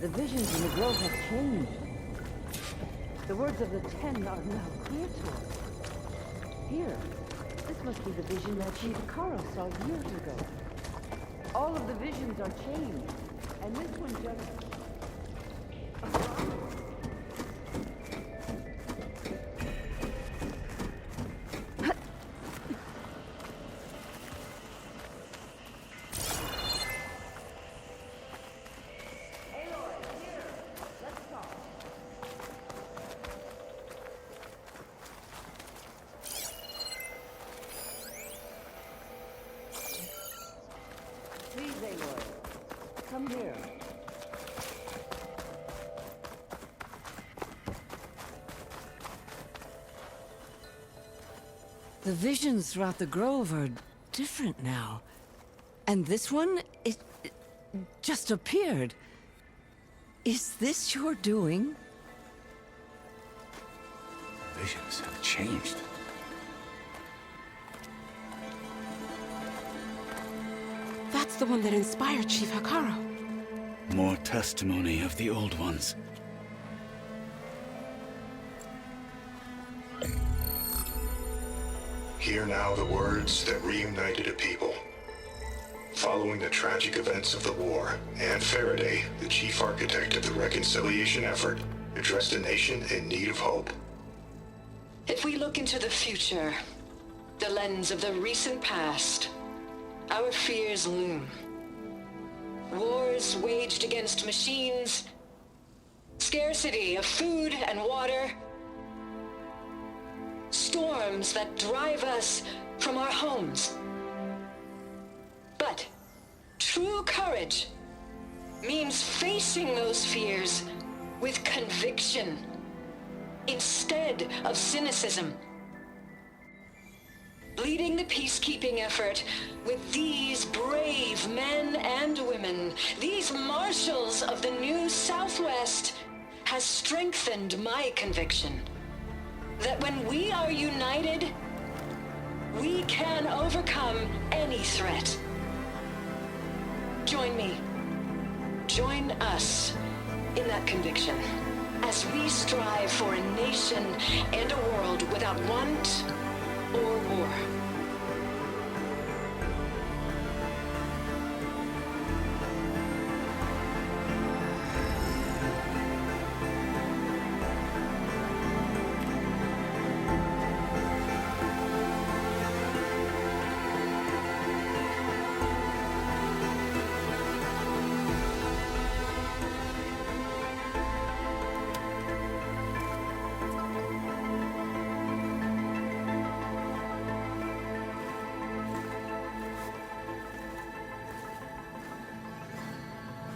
The visions in the grove have changed. The words of the Ten are now clear to us. Here, this must be the vision that Chief Karo saw years ago. All of the visions are changed, and this one just... Aloy, here! Let's talk. Please, Aloy. Come here. The visions throughout the grove are different now. And this one, it just appeared. Is this your doing? Visions have changed. That's the one that inspired Chief Hakaro. More testimony of the old ones. Hear now the words that reunited a people. Following the tragic events of the war, Anne Faraday, the chief architect of the reconciliation effort, addressed a nation in need of hope. If we look into the future, the lens of the recent past, our fears loom. Wars waged against machines, scarcity of food and water, storms that drive us from our homes. But true courage means facing those fears with conviction instead of cynicism. Leading the peacekeeping effort with these brave men and women, these marshals of the new Southwest, has strengthened my conviction that when we are united, we can overcome any threat. Join me. Join us in that conviction as we strive for a nation and a world without want or war.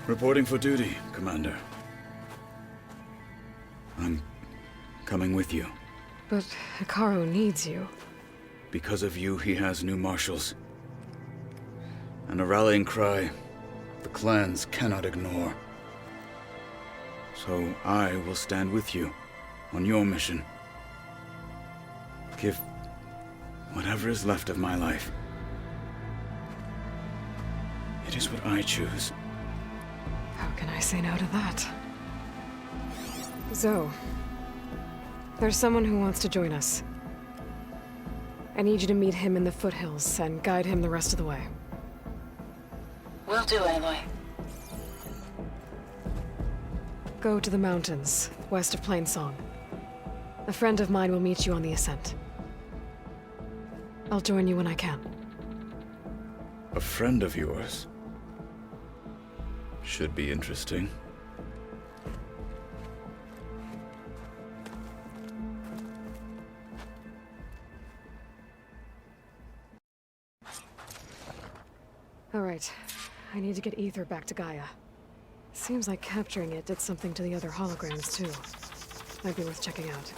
Reporting for duty, Commander. I'm coming with you. But Hakaro needs you. Because of you, he has new marshals. And a rallying cry the clans cannot ignore. So I will stand with you on your mission. Give whatever is left of my life. It is what I choose. How can I say no to that? Zoe, there's someone who wants to join us. I need you to meet him in the foothills and guide him the rest of the way. Will do, Aloy. Go to the mountains, west of Plainsong. A friend of mine will meet you on the ascent. I'll join you when I can. A friend of yours? Should be interesting. All right. I need to get Ether back to Gaia. Seems like capturing it did something to the other holograms, too. Might be worth checking out.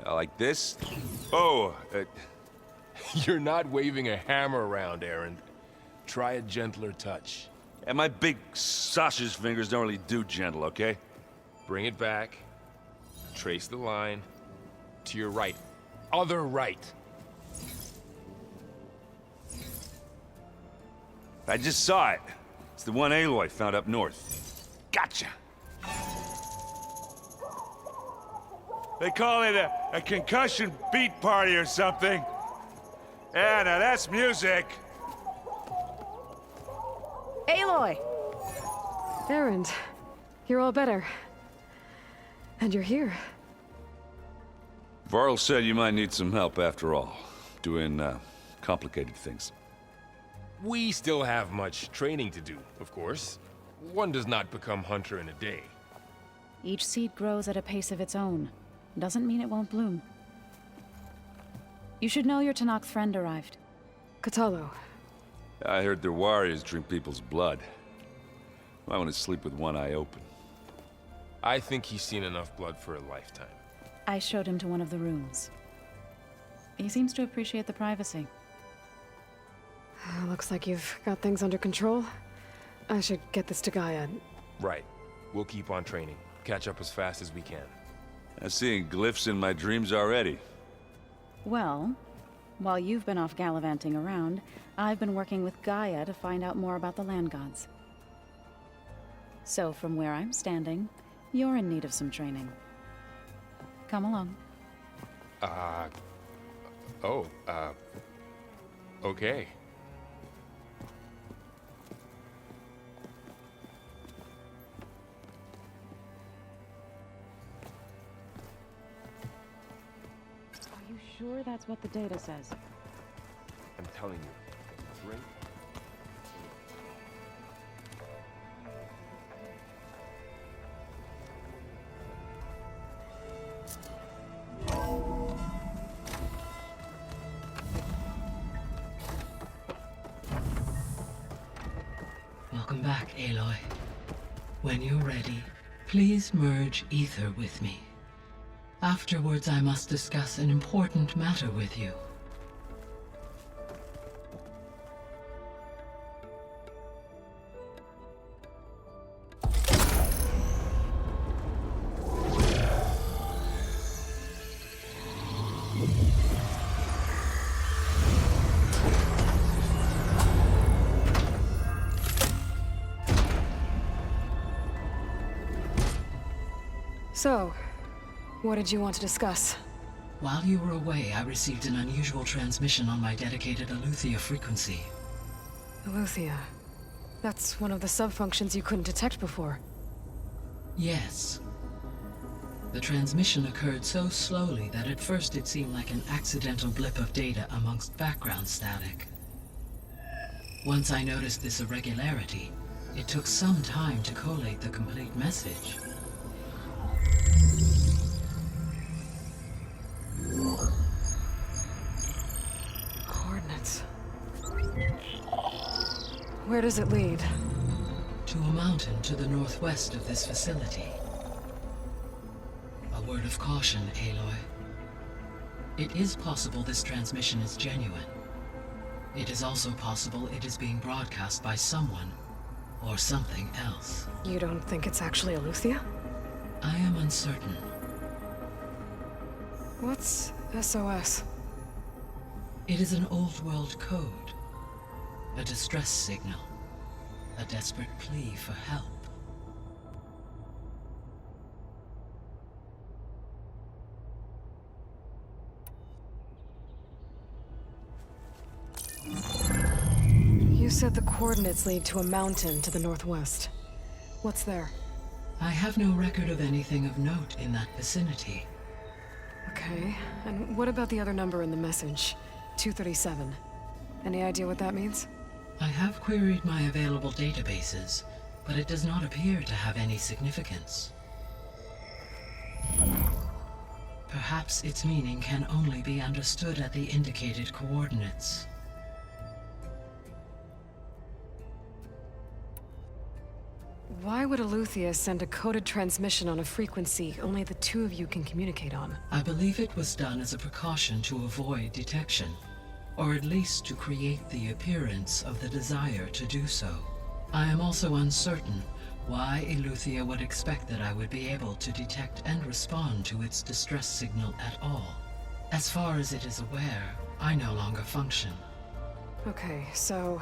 Like this? Oh, You're not waving a hammer around, Aaron. Try a gentler touch. And my big sausage fingers don't really do gentle, okay? Bring it back. Trace the line. To your right. Other right. I just saw it. It's the one Aloy found up north. Gotcha! They call it a concussion beat party or something. Yeah, now that's music. Aloy! Aaron, you're all better. And you're here. Varl said you might need some help after all. Doing, complicated things. We still have much training to do, of course. One does not become hunter in a day. Each seed grows at a pace of its own. Doesn't mean it won't bloom. You should know your Tanakh friend arrived. Katalo. I heard their warriors drink people's blood. I want to sleep with one eye open. I think he's seen enough blood for a lifetime. I showed him to one of the rooms. He seems to appreciate the privacy. Looks like you've got things under control. I should get this to Gaia. Right. We'll keep on training. Catch up as fast as we can. I'm seeing glyphs in my dreams already. Well, while you've been off gallivanting around, I've been working with Gaia to find out more about the land gods. So from where I'm standing, you're in need of some training. Come along. Okay. Are you sure that's what the data says? I'm telling you. Drink. Welcome back, Aloy. When you're ready, please merge ether with me. Afterwards, I must discuss an important matter with you. So, what did you want to discuss? While you were away, I received an unusual transmission on my dedicated Aletheia frequency. Aletheia. That's one of the sub-functions you couldn't detect before. Yes. The transmission occurred so slowly that at first it seemed like an accidental blip of data amongst background static. Once I noticed this irregularity, it took some time to collate the complete message. Coordinates. Where does it lead? To a mountain to the northwest of this facility. A word of caution, Aloy. It is possible this transmission is genuine. It is also possible it is being broadcast by someone or something else. You don't think it's actually Aletheia? I am uncertain. What's SOS? It is an old-world code. A distress signal. A desperate plea for help. You said the coordinates lead to a mountain to the northwest. What's there? I have no record of anything of note in that vicinity. Okay, and what about the other number in the message? 237. Any idea what that means? I have queried my available databases, but it does not appear to have any significance. Perhaps its meaning can only be understood at the indicated coordinates. Why would Aletheia send a coded transmission on a frequency only the two of you can communicate on? I believe it was done as a precaution to avoid detection. or at least to create the appearance of the desire to do so. I am also uncertain why Eleuthia would expect that I would be able to detect and respond to its distress signal at all. As far as it is aware, I no longer function. Okay, so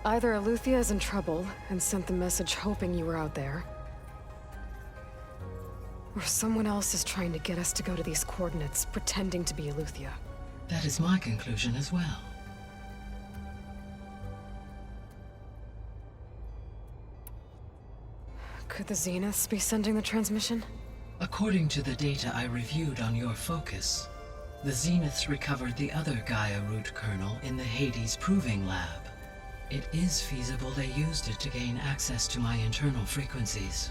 either Eleuthia is in trouble and sent the message hoping you were out there, or someone else is trying to get us to go to these coordinates, pretending to be Eleuthia. That is my conclusion as well. Could the Zeniths be sending the transmission? According to the data I reviewed on your focus, the Zeniths recovered the other Gaia root kernel in the Hades Proving Lab. It is feasible they used it to gain access to my internal frequencies.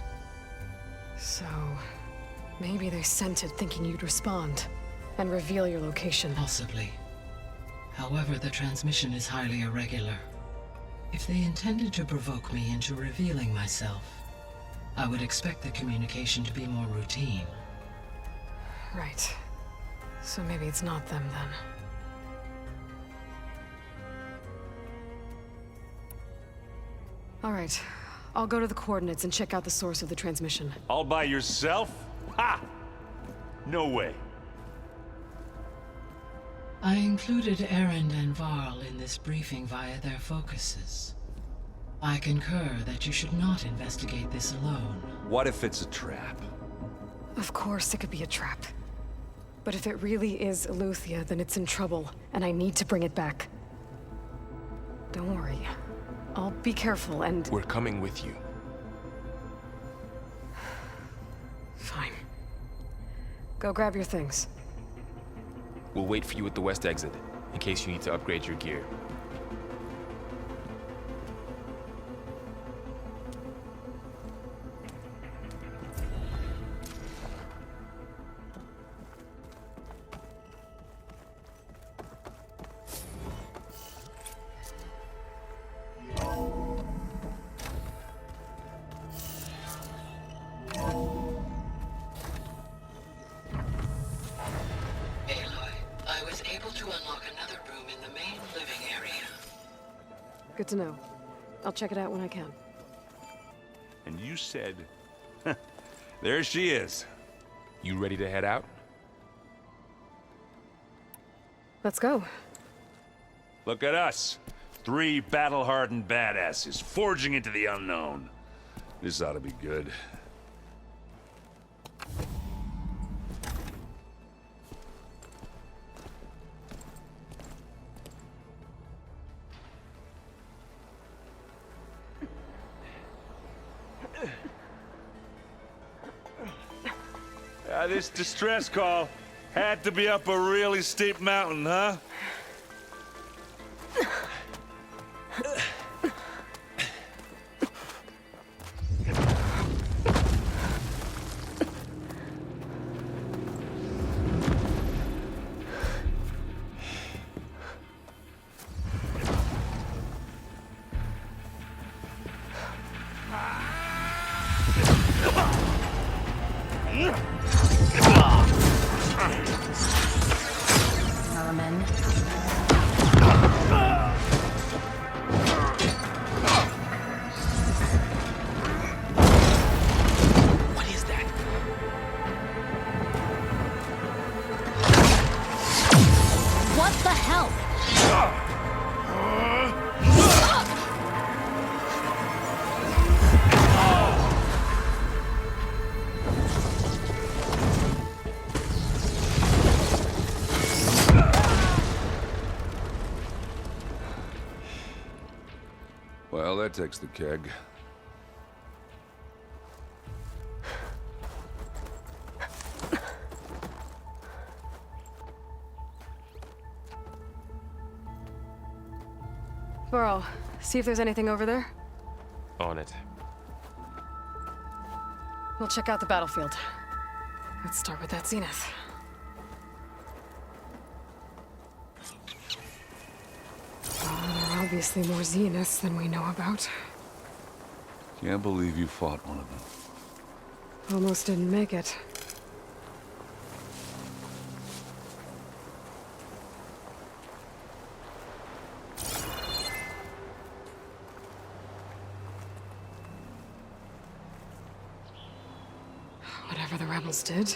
So, maybe they sent it thinking you'd respond and reveal your location. Possibly. However, the transmission is highly irregular. If they intended to provoke me into revealing myself, I would expect the communication to be more routine. Right. So maybe it's not them then. All right. I'll go to the coordinates and check out the source of the transmission. All by yourself? Ha! No way. I included Erend and Varl in this briefing via their focuses. I concur that you should not investigate this alone. What if it's a trap? Of course it could be a trap. But if it really is Eleuthia, then it's in trouble, and I need to bring it back. Don't worry. I'll be careful and... We're coming with you. Fine. Go grab your things. We'll wait for you at the west exit, in case you need to upgrade your gear. Aloy, I was able to unlock another room in the main living area. Good to know. I'll check it out when I can. And you said... There she is. You ready to head out? Let's go. Look at us. 3 battle-hardened badasses forging into the unknown. This ought to be good. This distress call had to be up a really steep mountain, huh? What is that? What the hell? Well, that takes the keg. Varl, see if there's anything over there. On it. We'll check out the battlefield. Let's start with that Zenith. Well, there are obviously more Zeniths than we know about. Can't believe you fought one of them. Almost didn't make it. Whatever the rebels did,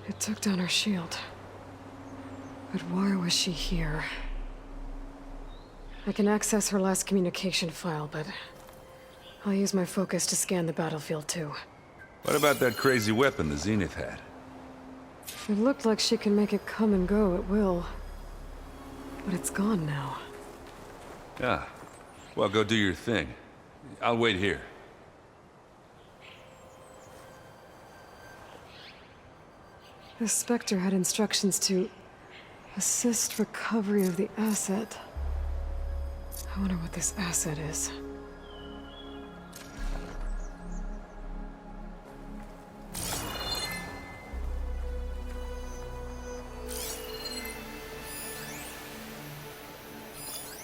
it took down her shield. But why was she here? I can access her last communication file, but I'll use my focus to scan the battlefield too. What about that crazy weapon the Zenith had? It looked like she can make it come and go at will. But it's gone now. Yeah. Well, go do your thing. I'll wait here. The Spectre had instructions to assist recovery of the asset. I wonder what this asset is.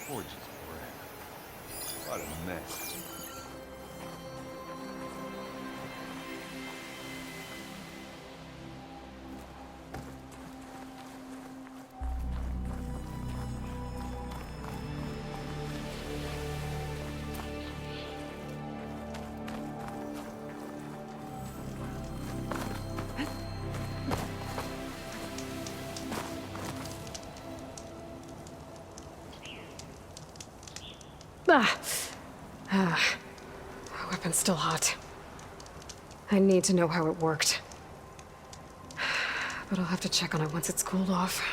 Gorgeous bread. What a mess. My weapon's still hot. I need to know how it worked. But I'll have to check on it once it's cooled off.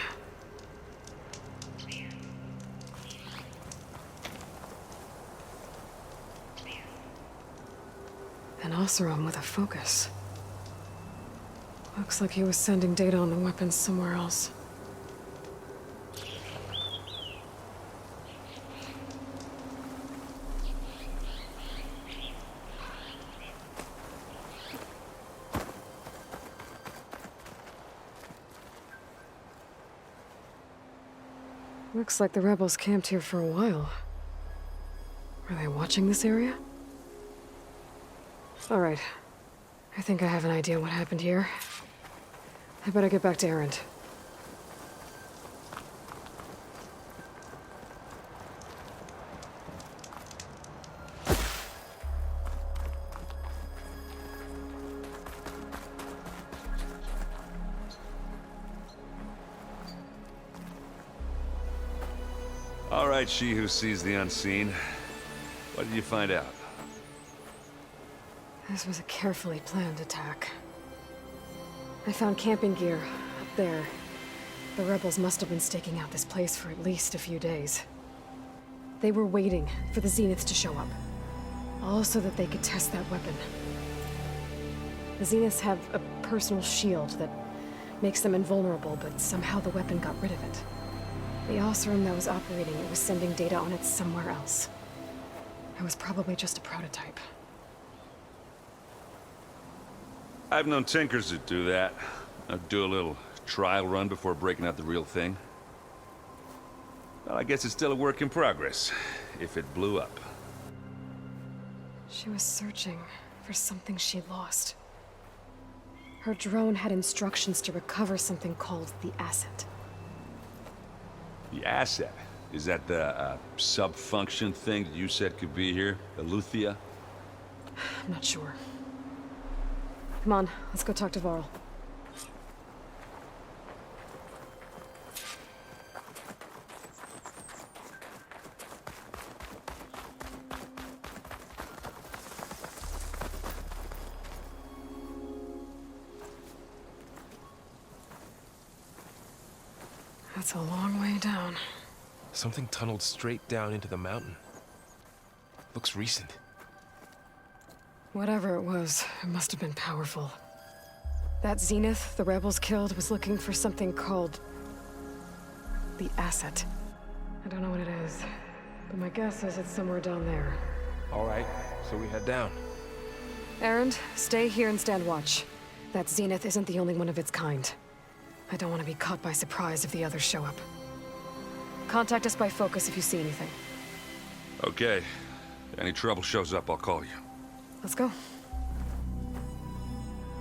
An Oseram with a focus. Looks like he was sending data on the weapons somewhere else. Looks like the rebels camped here for a while. Are they watching this area? All right. I think I have an idea what happened here. I better get back to Erend. All right, she who sees the unseen. What did you find out? This was a carefully planned attack. I found camping gear up there. The rebels must have been staking out this place for at least a few days. They were waiting for the Zeniths to show up. All so that they could test that weapon. The Zeniths have a personal shield that makes them invulnerable, but somehow the weapon got rid of it. The Oseram that was operating it was sending data on it somewhere else. It was probably just a prototype. I've known tinkers that do that. I'd do a little trial run before breaking out the real thing. Well, I guess it's still a work in progress, if it blew up. She was searching for something she'd lost. Her drone had instructions to recover something called the asset. The asset? Is that the sub-function thing that you said could be here? Aloy? I'm not sure. Come on, let's go talk to Varl. That's a long way down. Something tunneled straight down into the mountain. Looks recent. Whatever it was, it must have been powerful. That Zenith the rebels killed was looking for something called the asset. I don't know what it is, but my guess is it's somewhere down there. All right, so we head down. Erend, stay here and stand watch. That Zenith isn't the only one of its kind. I don't want to be caught by surprise if the others show up. Contact us by focus if you see anything. Okay. Any trouble shows up, I'll call you. Let's go.